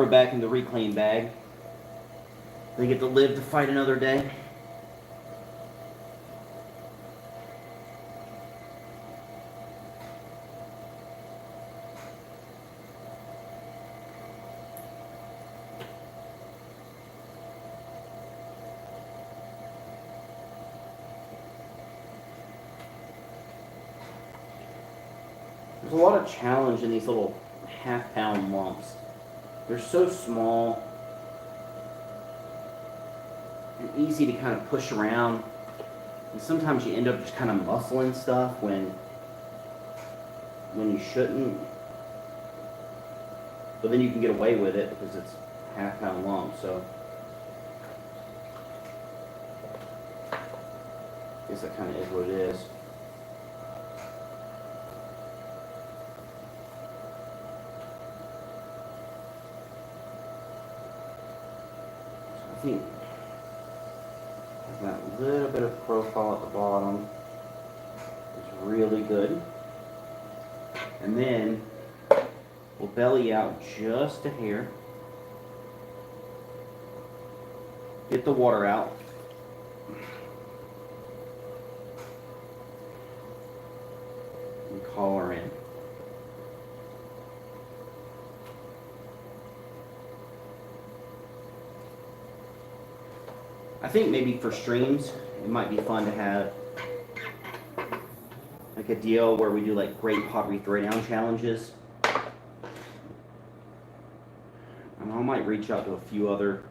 back in the reclaim bag. They get to live to fight another day. There's a lot of challenge in these little half-pound lumps. They're so small and easy to kind of push around, and sometimes you end up just kind of muscling stuff when you shouldn't, but then you can get away with it because it's half-pound lump. So I guess that kind of is what it is. I think that little bit of profile at the bottom is really good. And then we'll belly out just a hair. Get the water out. And color in. I think maybe for streams, it might be fun to have like a deal where we do like great pottery throwdown challenges. And I might reach out to a few other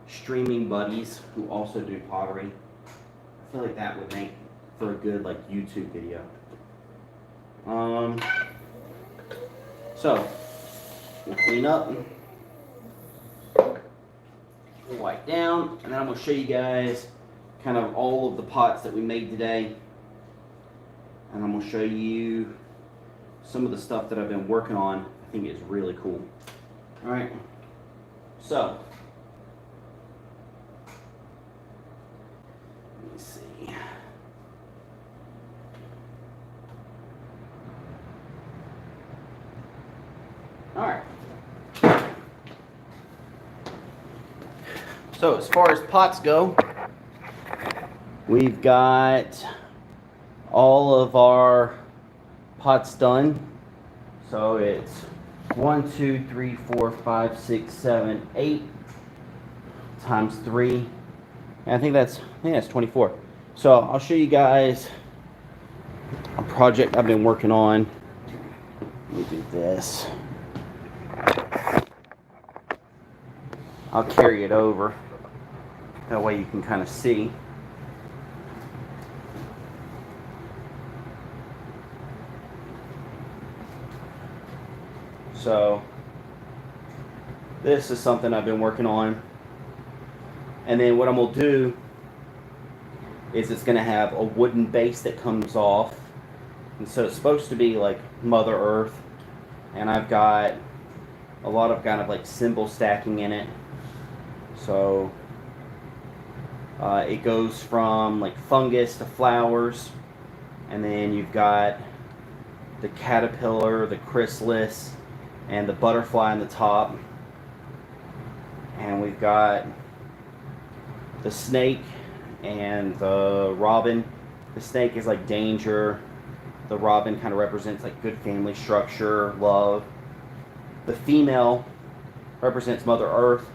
streaming buddies who also do pottery. I feel like that would make for a good like YouTube video. So we'll clean up. Wipe down, and then I'm going to show you guys kind of all of the pots that we made today, and I'm going to show you some of the stuff that I've been working on. I think it's really cool. Alright, so let me see. Alright. So as far as pots go, we've got all of our pots done. So it's 1, 2, 3, 4, 5, 6, 7, 8 times 3. And I think that's 24. So I'll show you guys a project I've been working on. Let me do this. I'll carry it over. That way you can kind of see. So This is something I've been working on. And then what I'm going to do is it's going to have a wooden base that comes off. And so it's supposed to be like Mother Earth. And I've got a lot of kind of like symbol stacking in it. So it goes from like fungus to flowers. And then you've got the caterpillar, the chrysalis, and the butterfly on the top. And we've got the snake and the robin. The snake is like danger. The robin kind of represents like good family structure, love. The female represents Mother Earth.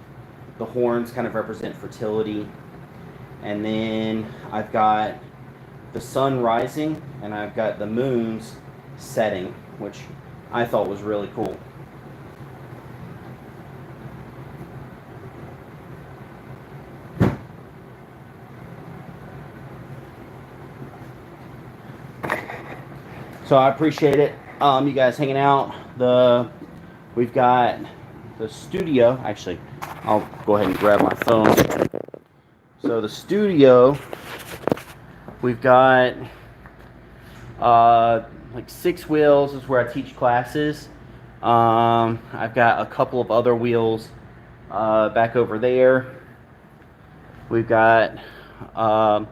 The horns kind of represent fertility. And then I've got the sun rising and I've got the moon's setting, which I thought was really cool. So I appreciate it. You guys hanging out. We've got the studio. Actually, I'll go ahead and grab my phone. So the studio, we've got like 6 wheels. This is where I teach classes. I've got a couple of other wheels back over there. We've got a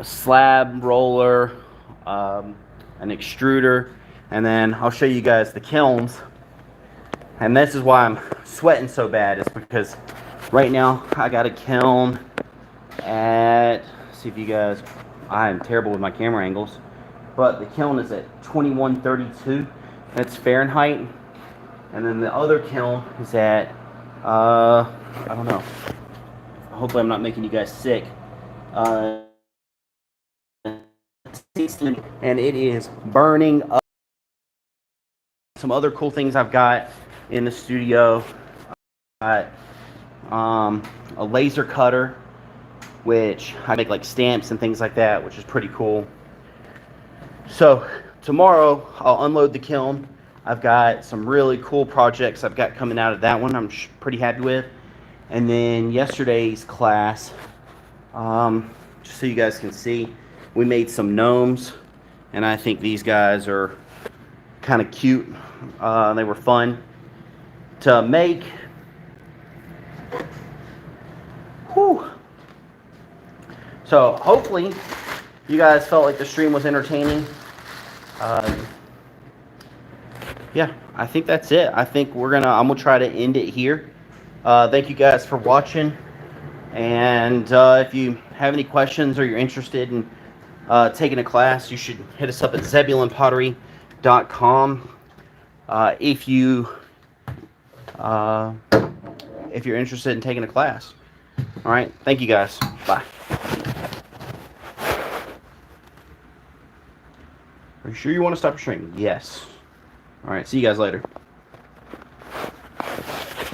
slab roller, an extruder, and then I'll show you guys the kilns. And this is why I'm sweating so bad, is because right now I got a kiln at, see if you guys, I'm terrible with my camera angles, but the kiln is at 2132. That's Fahrenheit. And then the other kiln is at I don't know, hopefully I'm not making you guys sick, and it is burning up. Some other cool things I've got in the studio. I've got a laser cutter, which I make like stamps and things like that, which is pretty cool. So tomorrow I'll unload the kiln. I've got some really cool projects I've got coming out of that one I'm pretty happy with. And then yesterday's class, just so you guys can see, we made some gnomes, and I think these guys are kind of cute. They were fun to make. Whew. So hopefully you guys felt like the stream was entertaining. Yeah, I think that's it. I think I'm gonna try to end it here. Thank you guys for watching, and if you have any questions or you're interested in taking a class, you should hit us up at ZebulonPottery.com if you're interested in taking a class. All right, thank you guys. Bye. Are you sure you want to stop your stream? Yes. All right, see you guys later.